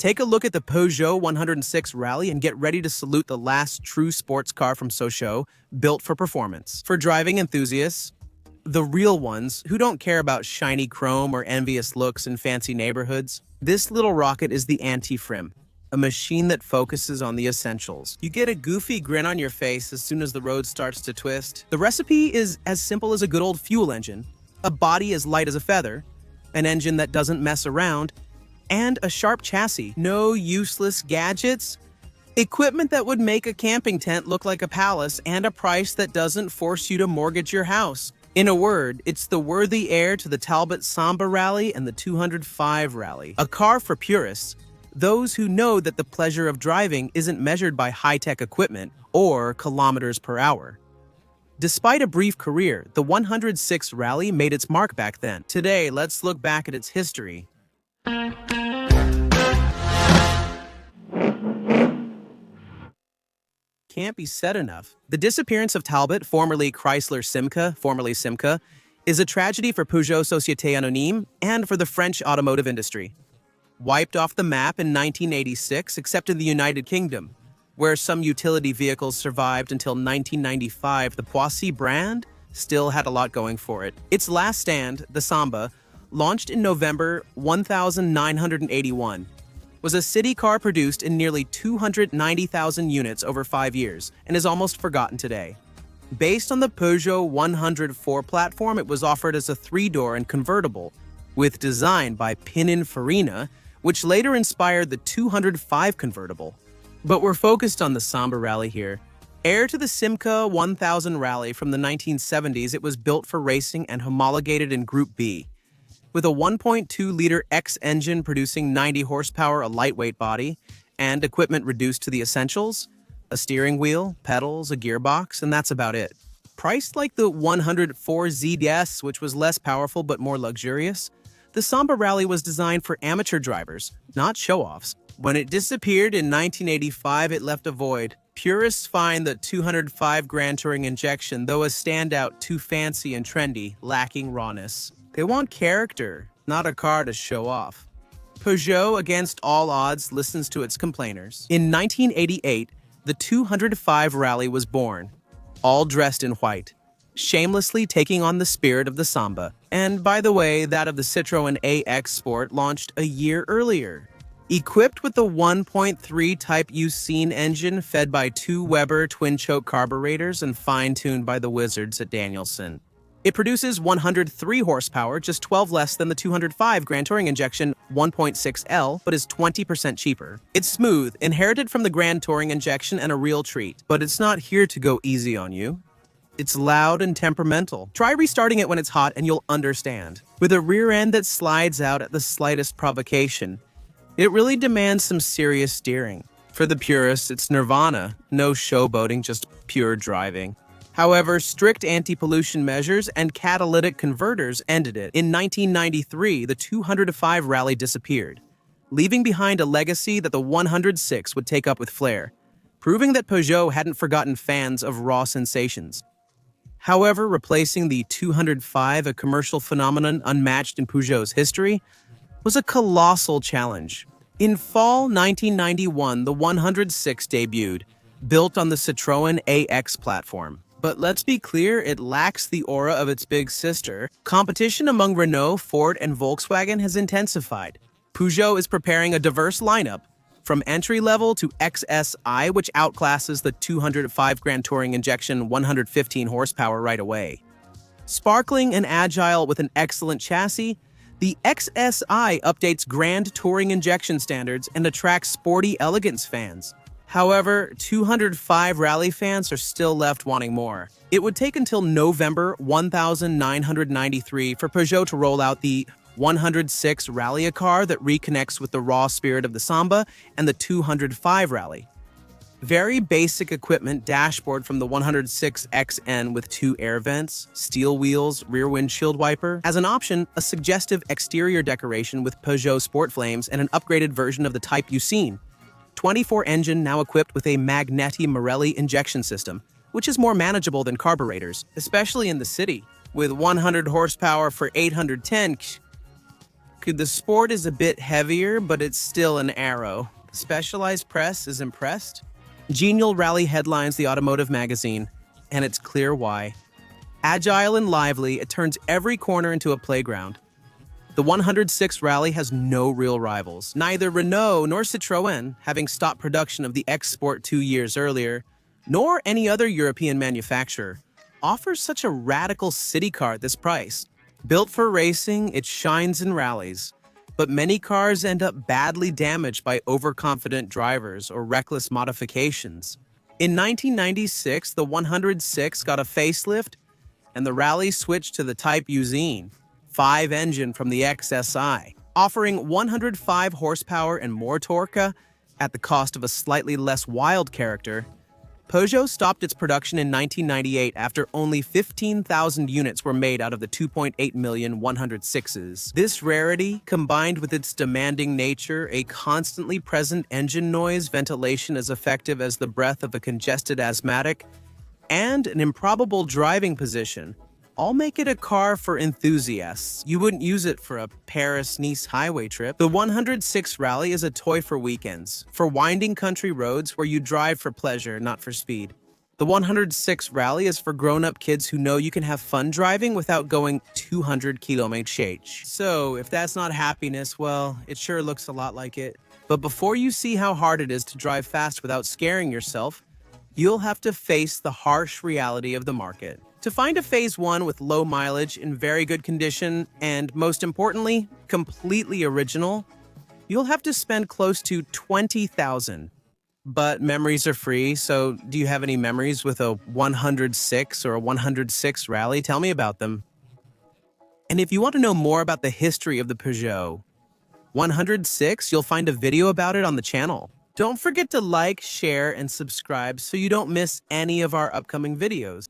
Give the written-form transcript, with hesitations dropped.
Take a look at the Peugeot 106 Rallye and get ready to salute the last true sports car from Sochaux, built for performance. For driving enthusiasts, the real ones who don't care about shiny chrome or envious looks in fancy neighborhoods, this little rocket is the anti-frim, a machine that focuses on the essentials. You get a goofy grin on your face as soon as the road starts to twist. The recipe is as simple as a good old fuel engine, a body as light as a feather, an engine that doesn't mess around, and a sharp chassis. No useless gadgets, equipment that would make a camping tent look like a palace, and a price that doesn't force you to mortgage your house. In a word, it's the worthy heir to the Talbot Samba Rallye and the 205 Rallye. A car for purists, those who know that the pleasure of driving isn't measured by high-tech equipment or kilometers per hour. Despite a brief career, the 106 Rallye made its mark back then. Today, let's look back at its history. Can't be said enough. The disappearance of Talbot, formerly Chrysler Simca, is a tragedy for Peugeot Société Anonyme and for the French automotive industry. Wiped off the map in 1986, except in the United Kingdom, where some utility vehicles survived until 1995, the Poissy brand still had a lot going for it. Its last stand, the Samba, launched in November 1981, was a city car produced in nearly 290,000 units over 5 years and is almost forgotten today. Based on the Peugeot 104 platform, it was offered as a 3-door and convertible, with design by Pininfarina, which later inspired the 205 convertible. But we're focused on the Samba Rallye here. Heir to the Simca 1000 Rallye from the 1970s, it was built for racing and homologated in Group B. With a 1.2-liter X engine producing 90 horsepower, a lightweight body, and equipment reduced to the essentials, a steering wheel, pedals, a gearbox, and that's about it. Priced like the 104 ZS, which was less powerful but more luxurious, the Samba Rallye was designed for amateur drivers, not show-offs. When it disappeared in 1985, it left a void. Purists find the 205 Grand Touring injection, though a standout, too fancy and trendy, lacking rawness. They want character, not a car to show off. Peugeot, against all odds, listens to its complainers. In 1988, the 205 Rallye was born, all dressed in white, shamelessly taking on the spirit of the Samba. And by the way, that of the Citroën AX Sport launched a year earlier. Equipped with the 1.3 Type Ucine engine fed by 2 Weber twin-choke carburetors and fine-tuned by the wizards at Danielson. It produces 103 horsepower, just 12 less than the 205 Grand Touring injection 1.6L, but is 20% cheaper. It's smooth, inherited from the Grand Touring injection, and a real treat. But it's not here to go easy on you. It's loud and temperamental. Try restarting it when it's hot and you'll understand. With a rear end that slides out at the slightest provocation, it really demands some serious steering. For the purists, it's nirvana. No showboating, just pure driving. However, strict anti-pollution measures and catalytic converters ended it. In 1993, the 205 Rallye disappeared, leaving behind a legacy that the 106 would take up with flair, proving that Peugeot hadn't forgotten fans of raw sensations. However, replacing the 205, a commercial phenomenon unmatched in Peugeot's history, was a colossal challenge. In fall 1991, the 106 debuted, built on the Citroën AX platform. But let's be clear, it lacks the aura of its big sister. Competition among Renault, Ford, and Volkswagen has intensified. Peugeot is preparing a diverse lineup, from entry-level to XSI, which outclasses the 205 Grand Touring injection 115 horsepower right away. Sparkling and agile with an excellent chassis, the XSI updates Grand Touring injection standards and attracts sporty elegance fans. However, 205 Rallye fans are still left wanting more. It would take until November 1993 for Peugeot to roll out the 106 Rallye, a car that reconnects with the raw spirit of the Samba and the 205 Rallye. Very basic equipment dashboard from the 106 XN with 2 air vents, steel wheels, rear windshield wiper. As an option, a suggestive exterior decoration with Peugeot sport flames and an upgraded version of the Type Ucine. 24 engine now equipped with a Magneti Marelli injection system, which is more manageable than carburetors, especially in the city. With 100 horsepower for 810 The Sport is a bit heavier, but it's still an arrow. The Specialized press is impressed. Genial Rallye headlines the automotive magazine, and it's clear why. Agile and lively, it turns every corner into a playground. The 106 Rallye has no real rivals. Neither Renault nor Citroën, having stopped production of the X-Sport 2 years earlier, nor any other European manufacturer, offers such a radical city car at this price. Built for racing, it shines in rallies. But many cars end up badly damaged by overconfident drivers or reckless modifications. In 1996, the 106 got a facelift, and the Rallye switched to the Type Usine 5 engine from the XSI, offering 105 horsepower and more torque at the cost of a slightly less wild character. Peugeot stopped its production in 1998 after only 15,000 units were made out of the 2.8 million 106s. This rarity, combined with its demanding nature, a constantly present engine noise, ventilation as effective as the breath of a congested asthmatic, and an improbable driving position, all make it a car for enthusiasts. You wouldn't use it for a Paris-Nice highway trip. The 106 Rallye is a toy for weekends, for winding country roads where you drive for pleasure, not for speed. The 106 Rallye is for grown-up kids who know you can have fun driving without going 200 km/h. So, if that's not happiness, well, it sure looks a lot like it. But before you see how hard it is to drive fast without scaring yourself, you'll have to face the harsh reality of the market. To find a Phase 1 with low mileage in very good condition and, most importantly, completely original, you'll have to spend close to $20,000. But memories are free, so do you have any memories with a 106 or a 106 Rallye? Tell me about them. And if you want to know more about the history of the Peugeot 106, you'll find a video about it on the channel. Don't forget to like, share, and subscribe so you don't miss any of our upcoming videos.